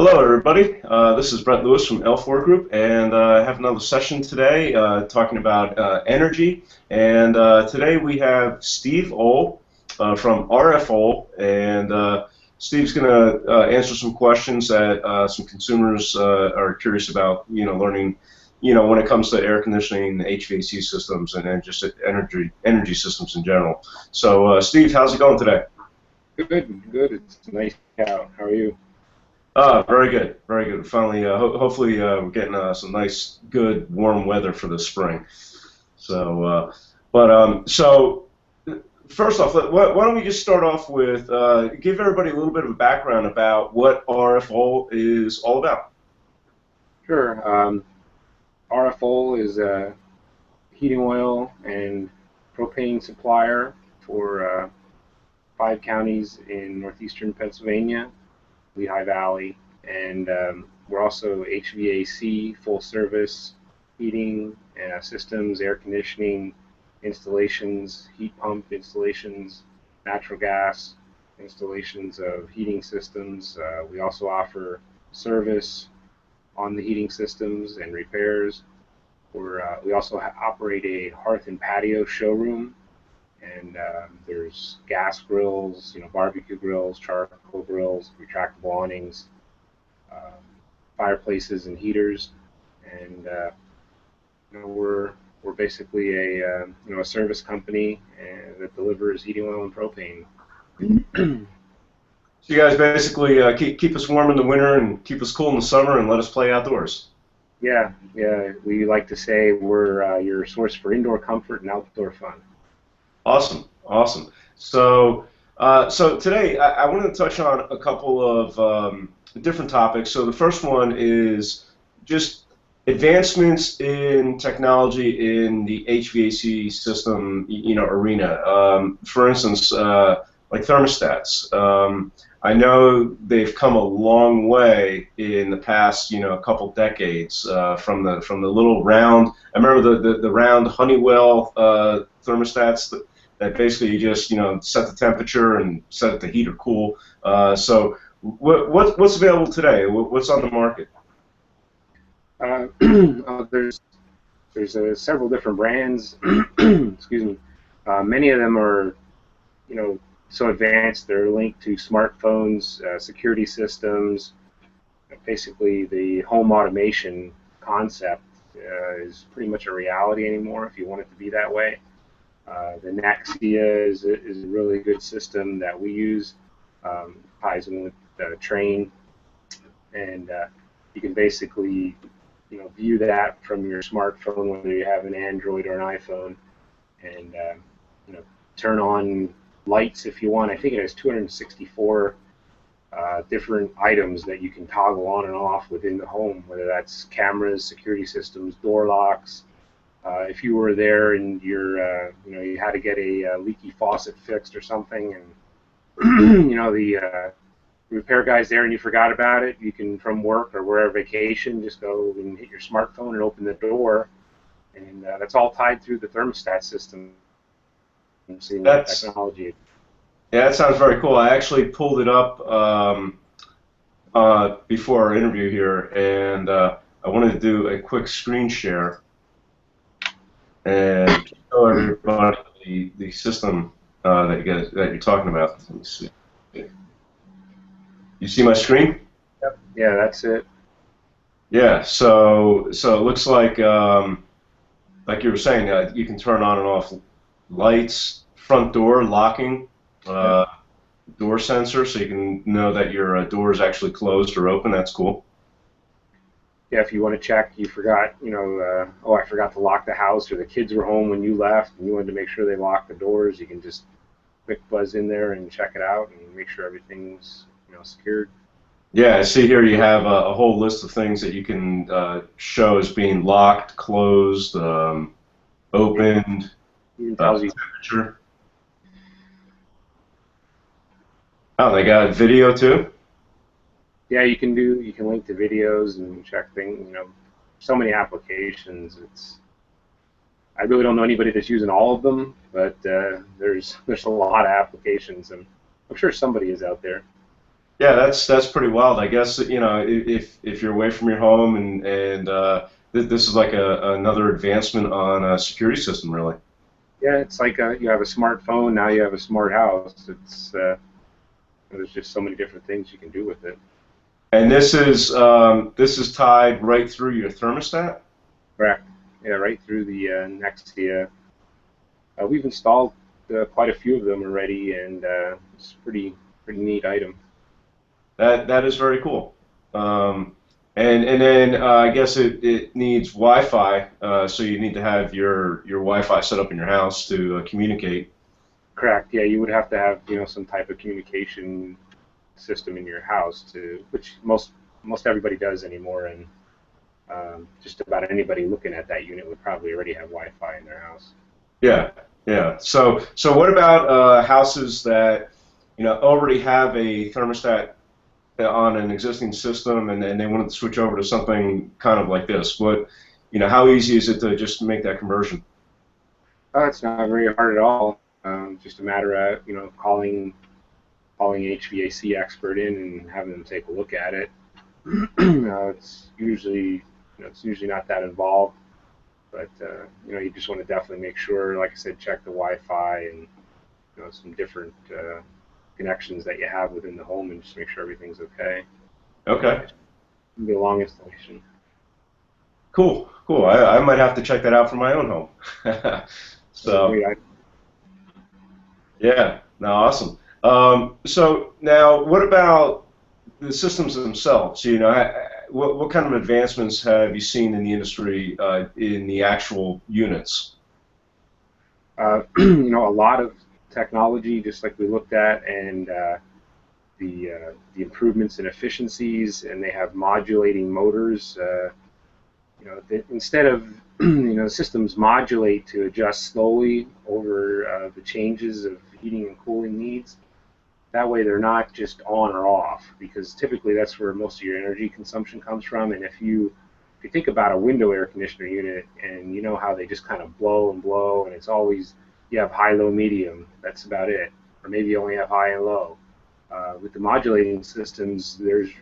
Hello, everybody. This is Brett Lewis from L4 Group, and I have another session today talking about energy. And today we have Steve Ohl from RF Ohl, and Steve's going to answer some questions that some consumers are curious about, learning, when it comes to air conditioning, HVAC systems, and then just energy systems in general. So, Steve, how's it going today? Good, good. It's nice out. How are you? Very good, very good. Finally, hopefully, we're getting some nice, good, warm weather for the spring. So, so first off, why don't we just start off with give everybody a little bit of a background about what RFO is all about. Sure. RFO is a heating oil and propane supplier for 5 counties in northeastern Pennsylvania, Lehigh Valley, and we're also HVAC, full service heating systems, air conditioning installations, heat pump installations, natural gas installations of heating systems. We also offer service on the heating systems and repairs. We also operate a hearth and patio showroom, and there's gas grills, barbecue grills, charcoal grills, retractable awnings, um, fireplaces and heaters, and we're basically a service company that delivers heating oil and propane. So you guys basically keep us warm in the winter and keep us cool in the summer and let us play outdoors. Yeah, yeah. We like to say we're your source for indoor comfort and outdoor fun. Awesome, awesome. So, so today I wanted to touch on a couple of different topics. So the first one is just advancements in technology in the HVAC system, arena. For instance, like thermostats. I know they've come a long way in the past, a couple decades from the little round. I remember the round Honeywell thermostats that basically you just set the temperature and set it to heat or cool. So what's available today? What's on the market? There's several different brands. Excuse me. Many of them are so advanced they're linked to smartphones, security systems. Basically, the home automation concept is pretty much a reality anymore. If you want it to be that way. The Nexia is a really good system that we use. Ties in with Train, and you can basically view that from your smartphone, whether you have an Android or an iPhone, and turn on lights if you want. I think it has 264 different items that you can toggle on and off within the home, whether that's cameras, security systems, door locks. If you were there and you had to get a leaky faucet fixed or something, and the repair guy's there and you forgot about it, you can, from work or wherever vacation, just go and hit your smartphone and open the door, and that's all tied through the thermostat system. Seeing that technology. Yeah, that sounds very cool. I actually pulled it up before our interview here, and I wanted to do a quick screen share and show everybody the system that you're talking about. Let me see. You see my screen? Yep. Yeah, that's it. Yeah. So it looks like you were saying, you can turn on and off lights, front door locking, door sensor, so you can know that your door is actually closed or open. That's cool. Yeah, if you want to check, you forgot, oh, I forgot to lock the house, or the kids were home when you left, and you wanted to make sure they locked the doors, you can just quick buzz in there and check it out and make sure everything's, secured. Yeah, I see here you have a whole list of things that you can show as being locked, closed, opened, Even tells you. temperature. Oh, they got video too? Yeah, you can link to videos and check things, so many applications. I really don't know anybody that's using all of them, but there's a lot of applications, and I'm sure somebody is out there. Yeah, that's pretty wild. I guess if you're away from your home this is like another advancement on a security system, really. Yeah, it's like you have a smartphone, now you have a smart house. There's just so many different things you can do with it. And this is tied right through your thermostat. Correct. Yeah, right through the Nextia. We've installed quite a few of them already, and it's pretty neat item. That is very cool. Um, and then I guess it needs Wi-Fi, so you need to have your Wi-Fi set up in your house to communicate. Correct. Yeah, you would have to have some type of communication system in your house which most everybody does anymore, and just about anybody looking at that unit would probably already have Wi-Fi in their house. Yeah, yeah. So what about houses that already have a thermostat on an existing system and they wanted to switch over to something kind of like this? How easy is it to just make that conversion? It's not very hard at all. Just a matter of calling an HVAC expert in and having them take a look at it. It's usually not that involved, but you just want to definitely make sure, like I said, check the Wi-Fi and some different connections that you have within the home, and just make sure everything's okay. Okay, It can be a long installation. cool, cool. I might have to check that out for my own home. So. Great. Yeah, no, awesome. So now, what about the systems themselves? What kind of advancements have you seen in the industry in the actual units? A lot of technology, just like we looked at, and the improvements in efficiencies, and they have modulating motors. Instead of systems modulate to adjust slowly over the changes of heating and cooling needs. That way, they're not just on or off, because typically that's where most of your energy consumption comes from. And if you think about a window air conditioner unit, and you know how they just kind of blow and blow, and it's always you have high, low, medium. That's about it, or maybe you only have high and low. With the modulating systems,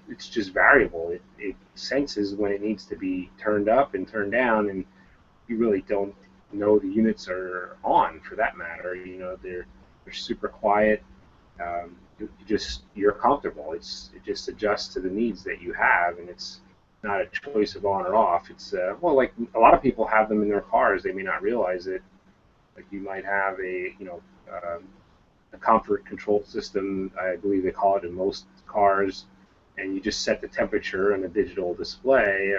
it's just variable. It senses when it needs to be turned up and turned down, and you really don't know the units are on for that matter. They're super quiet. You're comfortable. It just adjusts to the needs that you have, and it's not a choice of on or off. It's like a lot of people have them in their cars. They may not realize it. Like you might have a comfort control system, I believe they call it in most cars, and you just set the temperature on a digital display,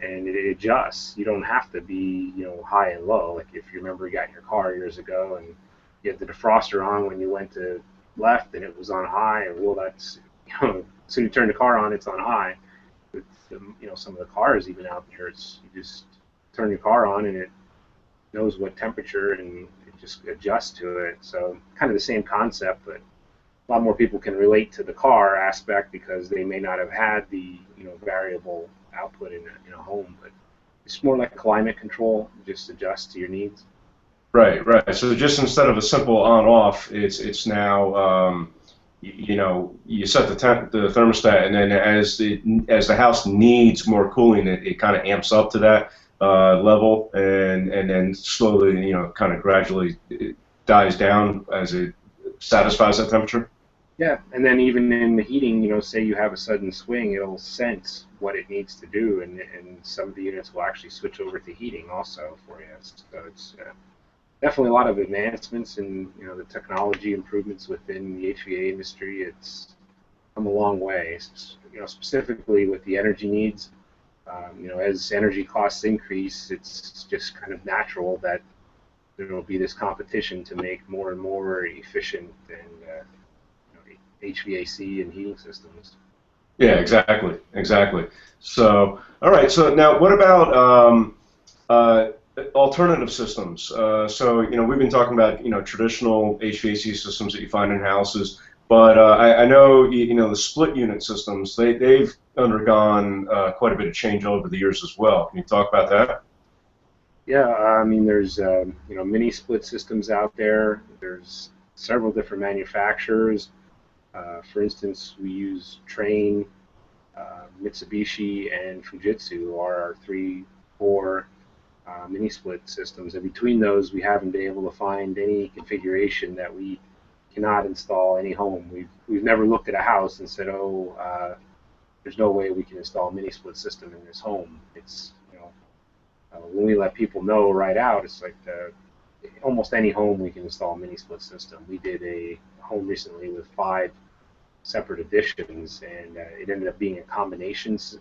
and it adjusts. You don't have to be high and low. Like if you remember, you got in your car years ago and you had the defroster on when you went to left, and it was on high. And well, that's as soon as you turn the car on, it's on high. With some of the cars even out there, you just turn your car on and it knows what temperature and it just adjusts to it. So kind of the same concept, but a lot more people can relate to the car aspect because they may not have had the variable output in a home, but it's more like climate control, just adjust to your needs. Right, right. So just instead of a simple on-off, it's now you set the thermostat, and then as the house needs more cooling, it kind of amps up to that level, and then slowly kind of gradually it dies down as it satisfies that temperature. Yeah, and then even in the heating, say you have a sudden swing, it'll sense what it needs to do, and some of the units will actually switch over to heating also for you. So it's definitely a lot of advancements in the technology improvements within the HVA industry. It's come a long way. Specifically with the energy needs. As energy costs increase, it's just kind of natural that there will be this competition to make more and more efficient and HVAC and heating systems. Yeah, exactly, exactly. So, all right. So now, what about alternative systems? We've been talking about traditional HVAC systems that you find in houses, but I know the split unit systems they've undergone quite a bit of change over the years as well. Can you talk about that? Yeah, I mean, there's mini split systems out there. There's several different manufacturers. For instance, we use Train, Mitsubishi, and Fujitsu are our three core mini split systems, and between those, we haven't been able to find any configuration that we cannot install any home. We've never looked at a house and said, oh, there's no way we can install a mini split system in this home. It's when we let people know right out, it's like almost any home we can install a mini split system. We did a home recently with 5 separate additions, and it ended up being a combinations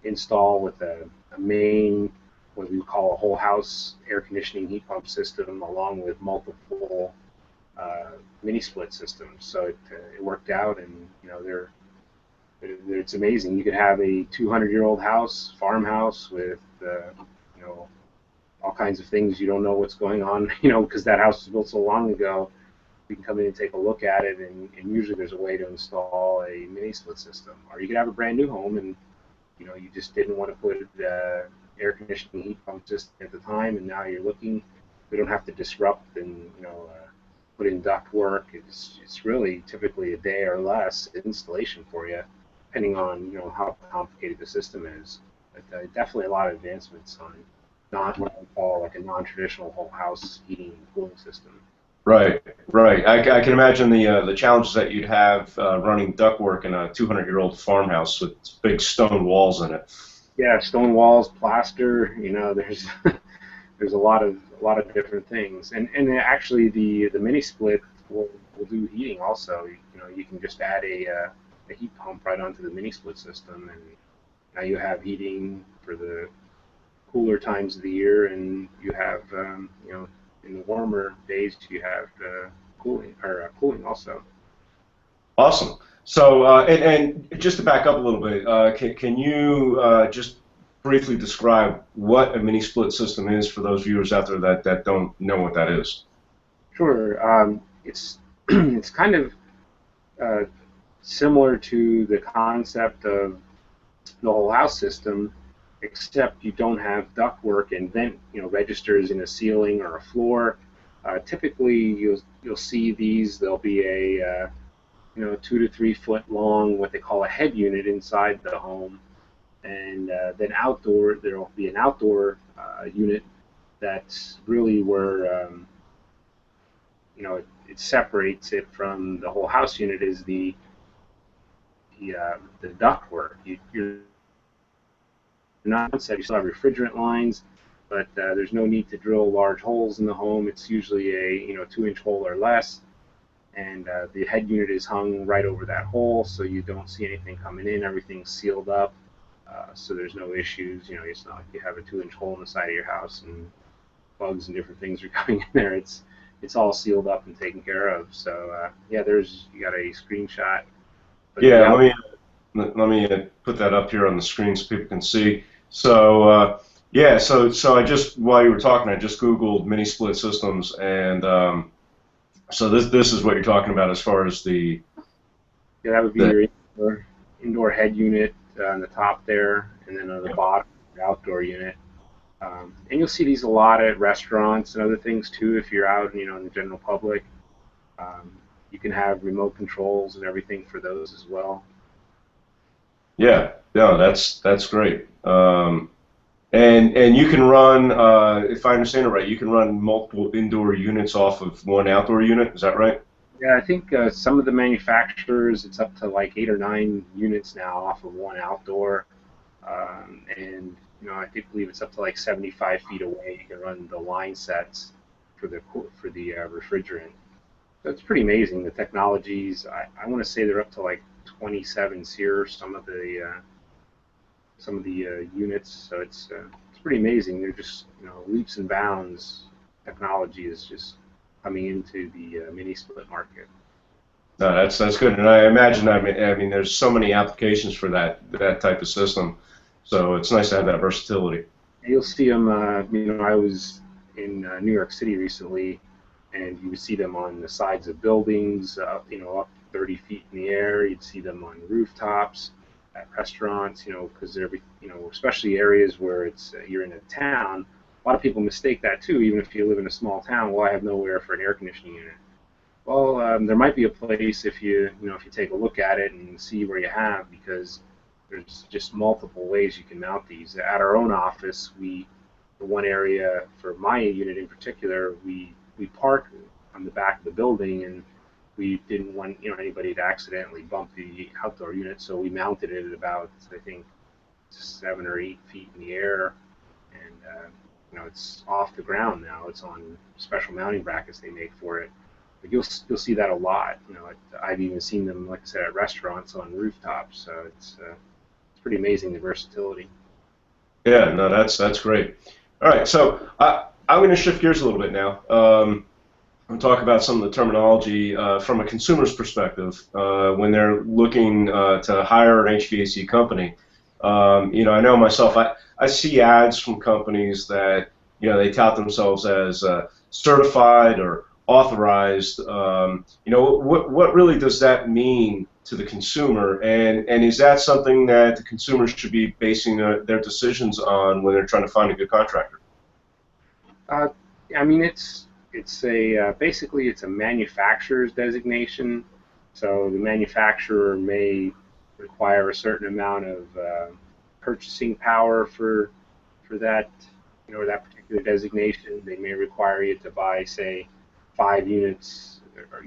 install with a main, what we call a whole house air conditioning heat pump system, along with multiple mini split systems. So it worked out, and it's amazing. You could have a 200-year-old house, farmhouse, with all kinds of things you don't know what's going on, because that house was built so long ago. We can come in and take a look at it, and usually there's a way to install a mini split system. Or you could have a brand new home, and you just didn't want to put air conditioning heat pump system at the time, and now you're looking. We don't have to disrupt and put in duct work. It's really typically a day or less installation for you, depending on how complicated the system is. But definitely a lot of advancements on not what I call like a non-traditional whole house heating and cooling system. Right, right. I can imagine the challenges that you'd have running ductwork in a 200-year-old farmhouse with big stone walls in it. Yeah, stone walls, plaster. There's there's a lot of different things, and actually the mini split will do heating also. You can just add a heat pump right onto the mini split system, and now you have heating for the cooler times of the year, and you have in the warmer days you have cooling also. Awesome. So, and just to back up a little bit, can you just briefly describe what a mini split system is for those viewers out there that don't know what that is? Sure. It's it's kind of similar to the concept of the whole house system, except you don't have ductwork and vent registers in a ceiling or a floor. Typically, you'll see these. There'll be a 2 to 3 foot long, what they call a head unit inside the home, and then outdoor there'll be an outdoor unit that's really where it separates it from the whole house unit is the ductwork. You're not set. You still have refrigerant lines, but there's no need to drill large holes in the home. It's usually a 2-inch hole or less, and the head unit is hung right over that hole, so you don't see anything coming in. Everything's sealed up, so there's no issues. It's not like you have a 2-inch hole in the side of your house and bugs and different things are coming in there. It's all sealed up and taken care of. So yeah, you got a screenshot. But yeah, let me put that up here on the screen so people can see. So yeah, so I just, while you were talking, I just Googled mini split systems, and so this is what you're talking about as far as the that would be your indoor head unit on the top there, and then on the bottom, your outdoor unit. And you'll see these a lot at restaurants and other things too. If you're out, in the general public, you can have remote controls and everything for those as well. Yeah, no, that's great. And you can run, if I understand it right, you can run multiple indoor units off of one outdoor unit. Is that right? Yeah, I think some of the manufacturers, it's up to like 8 or 9 units now off of one outdoor, and I believe it's up to like 75 feet away. You can run the line sets for the refrigerant. So it's pretty amazing. The technologies, I want to say they're up to like 27 SEER, some of the units. So it's pretty amazing. They're just leaps and bounds. Technology is just coming into the mini split market. No, that's good, and I imagine I mean there's so many applications for that type of system, so it's nice to have that versatility. You'll see them. I was in New York City recently, and you would see them on the sides of buildings, up 30 feet in the air. You'd see them on rooftops, at restaurants, because especially areas where you're in a town. A lot of people mistake that too, even if you live in a small town. Well, I have nowhere for an air conditioning unit. Well, there might be a place if if you take a look at it and see where you have, because there's just multiple ways you can mount these. At our own office, the one area for my unit in particular, we park on the back of the building, and we didn't want anybody to accidentally bump the outdoor unit, so we mounted it at about, I think, 7 or 8 feet in the air, and it's off the ground now. It's on special mounting brackets they make for it. But you'll see that a lot. I've even seen them, like I said, at restaurants on rooftops. So it's pretty amazing, the versatility. Yeah, no, that's great. All right, so I'm going to shift gears a little bit now. And talk about some of the terminology from a consumer's perspective when they're looking to hire an HVAC company. I know myself, I see ads from companies that, they tout themselves as certified or authorized. What really does that mean to the consumer? And is that something that the consumers should be basing their decisions on when they're trying to find a good contractor? Uh, I mean, it's a basically it's a manufacturer's designation. So the manufacturer may require a certain amount of purchasing power for that that particular designation. They may require you to buy, say, 5 units,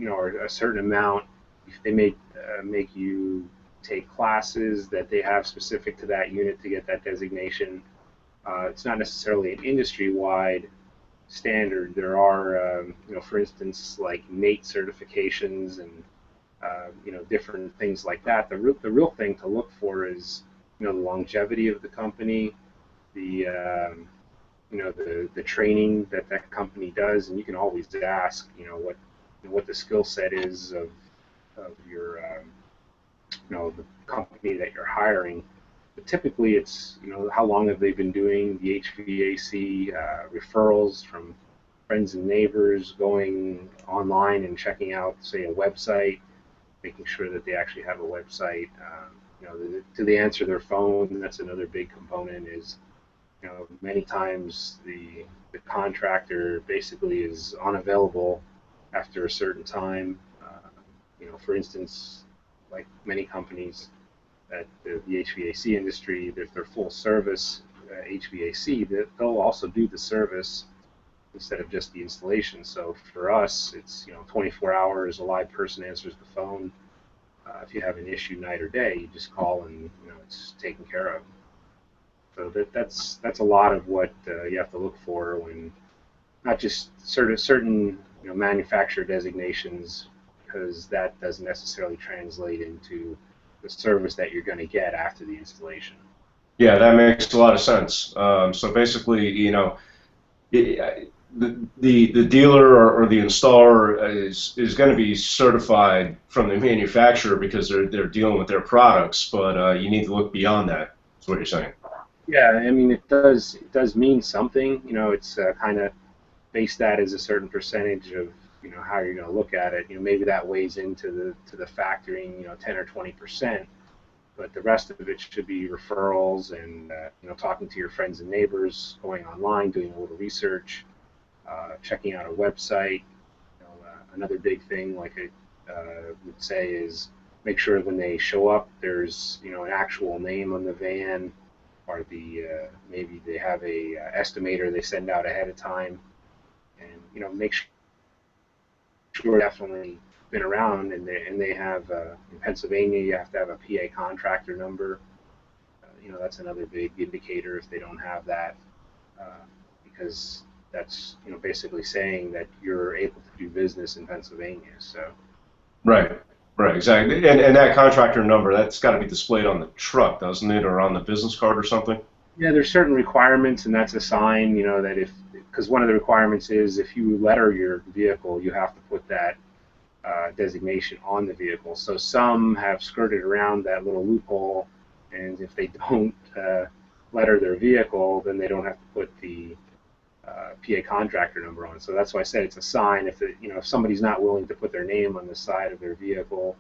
or a certain amount. They may make you take classes that they have specific to that unit to get that designation. It's not necessarily an industry-wide standard. There are, for instance, like NATE certifications and different things like that. The real thing to look for is the longevity of the company, the the training that that company does, and you can always ask what the skill set is of your the company that you're hiring. But typically, it's how long have they been doing the HVAC, referrals from friends and neighbors, going online and checking out, say, a website, making sure that they actually have a website. Do they answer their phone? That's another big component. Is many times the contractor basically is unavailable after a certain time. For instance, like many companies at the HVAC industry, if they're full service HVAC, they'll also do the service instead of just the installation. So for us, it's 24 hours, a live person answers the phone. If you have an issue night or day, you just call and it's taken care of. So that's a lot of what you have to look for when not just certain manufacturer designations, because that doesn't necessarily translate into the service that you're going to get after the installation. Yeah, that makes a lot of sense. So basically, the dealer or the installer is going to be certified from the manufacturer because they're dealing with their products, but you need to look beyond that. That's what you're saying. Yeah, I mean it does mean something. It's kind of base that as a certain percentage of how you're going to look at it. Maybe that weighs into the factoring 10 or 20%, but the rest of it should be referrals and talking to your friends and neighbors, going online, doing a little research, checking out a website. Another big thing, like I would say, is make sure when they show up, there's an actual name on the van, or maybe they have a estimator they send out ahead of time, and make sure definitely been around, and they have in Pennsylvania you have to have a PA contractor number. That's another big indicator if they don't have that, because that's basically saying that you're able to do business in Pennsylvania. So Right, right, exactly. And that contractor number, that's got to be displayed on the truck, doesn't it, or on the business card or something? yeah, there's certain requirements, and that's a sign, that because one of the requirements is if you letter your vehicle, you have to put that designation on the vehicle. So some have skirted around that little loophole, and if they don't letter their vehicle, then they don't have to put the PA contractor number on. So that's why I said it's a sign. If somebody's not willing to put their name on the side of their vehicle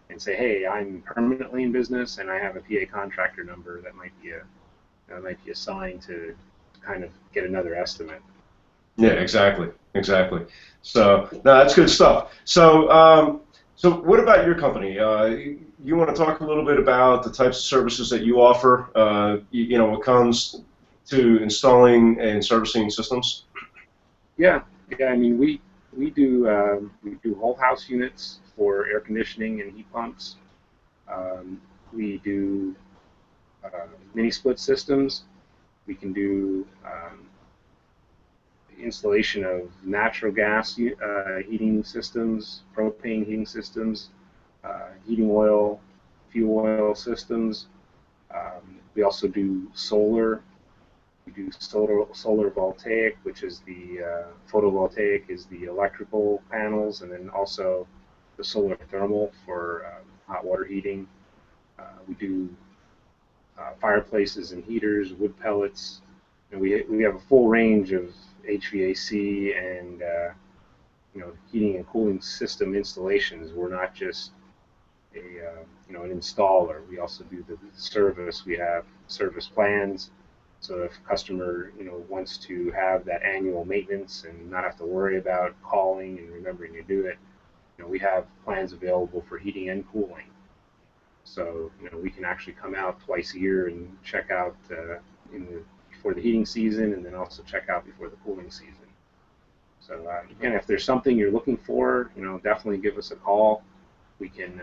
and say, "Hey, I'm permanently in business and I have a PA contractor number," that might be a sign to kind of get another estimate. Yeah, exactly, exactly. So no, that's good stuff. So so what about your company? You want to talk a little bit about the types of services that you offer? You know, what comes to installing and servicing systems? Yeah, yeah. I mean, we do whole house units for air conditioning and heat pumps. We do mini split systems. We can do installation of natural gas heating systems, propane heating systems, heating oil, fuel oil systems. We also do solar. We do solar voltaic, which is the photovoltaic is the electrical panels, and then also the solar thermal for hot water heating. We do fireplaces and heaters, wood pellets, and we have a full range of HVAC and heating and cooling system installations. We're not just an installer. We also do the service. We have service plans. So if a customer wants to have that annual maintenance and not have to worry about calling and remembering to do it, we have plans available for heating and cooling. So we can actually come out twice a year and check out before the heating season, and then also check out before the cooling season. So again, if there's something you're looking for, definitely give us a call. We can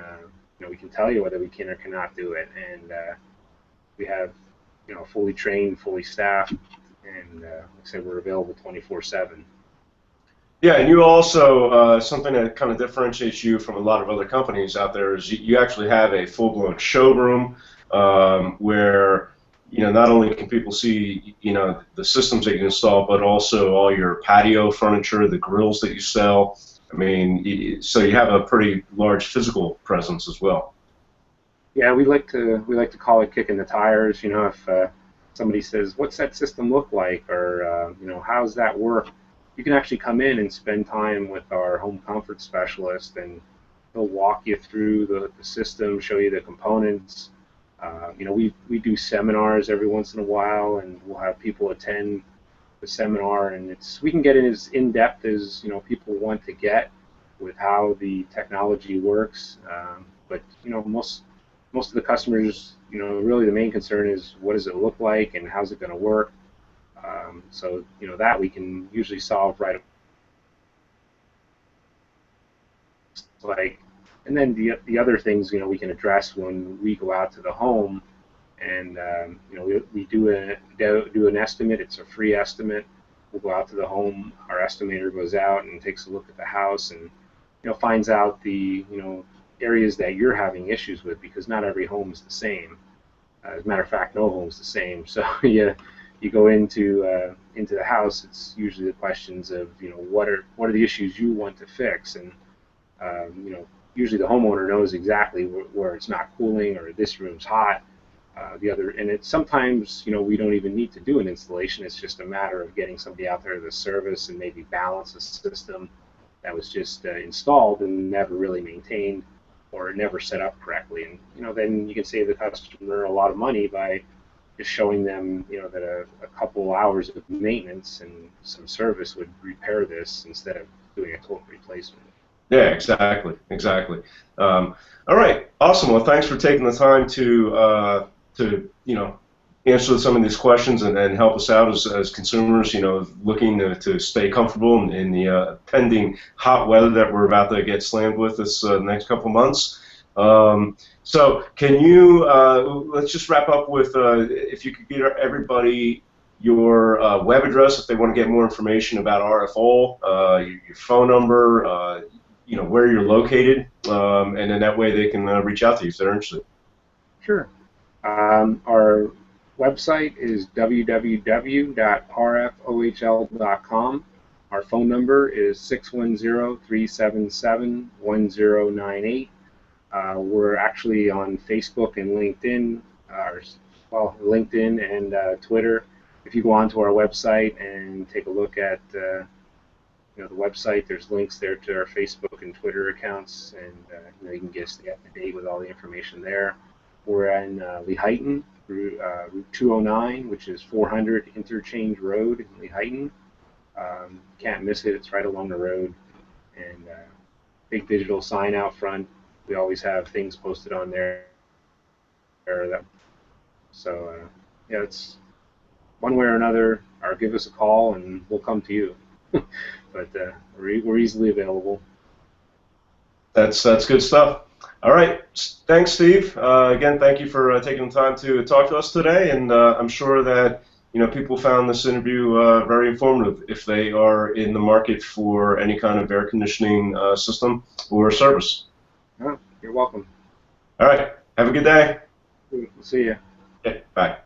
we can tell you whether we can or cannot do it, and we have fully trained, fully staffed, and like I said, we're available 24/7. Yeah, and you also something that kind of differentiates you from a lot of other companies out there is you actually have a full-blown showroom where not only can people see the systems that you install, but also all your patio furniture, the grills that you sell. I mean, so you have a pretty large physical presence as well. Yeah, we like to call it kicking the tires. If somebody says, "What's that system look like?" or "How's that work?" You can actually come in and spend time with our home comfort specialist, and he'll walk you through the system, show you the components. We do seminars every once in a while, and we'll have people attend the seminar, and we can get in as in depth as people want to get with how the technology works. But most of the customers, really the main concern is what does it look like and how's it going to work. So that we can usually solve right away. And then the other things we can address when we go out to the home, and we do an estimate. It's a free estimate. We'll go out to the home. Our estimator goes out and takes a look at the house, and finds out the areas that you're having issues with, because not every home is the same. As a matter of fact, no home is the same. So you go into the house. It's usually the questions of what are the issues you want to fix, and usually the homeowner knows exactly where it's not cooling, or this room's hot. And it's sometimes we don't even need to do an installation. It's just a matter of getting somebody out there to service and maybe balance a system that was just installed and never really maintained, or never set up correctly. And then you can save the customer a lot of money by just showing them that a couple hours of maintenance and some service would repair this, instead of doing a total replacement. Yeah, exactly, exactly. All right, awesome. Well, thanks for taking the time to answer some of these questions and help us out as consumers. Looking to stay comfortable in the pending hot weather that we're about to get slammed with this next couple months. So, can you let's just wrap up with if you could give everybody your web address if they want to get more information about RFO, your phone number, where you're located, and then that way they can reach out to you if they're interested. Sure. Our website is www.rfohl.com. Our phone number is 610-377-1098. We're actually on Facebook and LinkedIn, LinkedIn and Twitter. If you go onto our website and take a look at the website, there's links there to our Facebook and Twitter accounts, and you can get stay up to date with all the information there. We're in Lehighton, Route 209, which is 400 Interchange Road in Lehighton. Can't miss it. It's right along the road, and big digital sign out front. We always have things posted on there. So yeah, it's one way or another, or give us a call and we'll come to you. But we're easily available. That's good stuff. All right, thanks, Steve. Again, thank you for taking the time to talk to us today, and I'm sure that people found this interview very informative if they are in the market for any kind of air conditioning system or service. Oh, you're welcome. All right, have a good day. We'll see you. Okay, bye.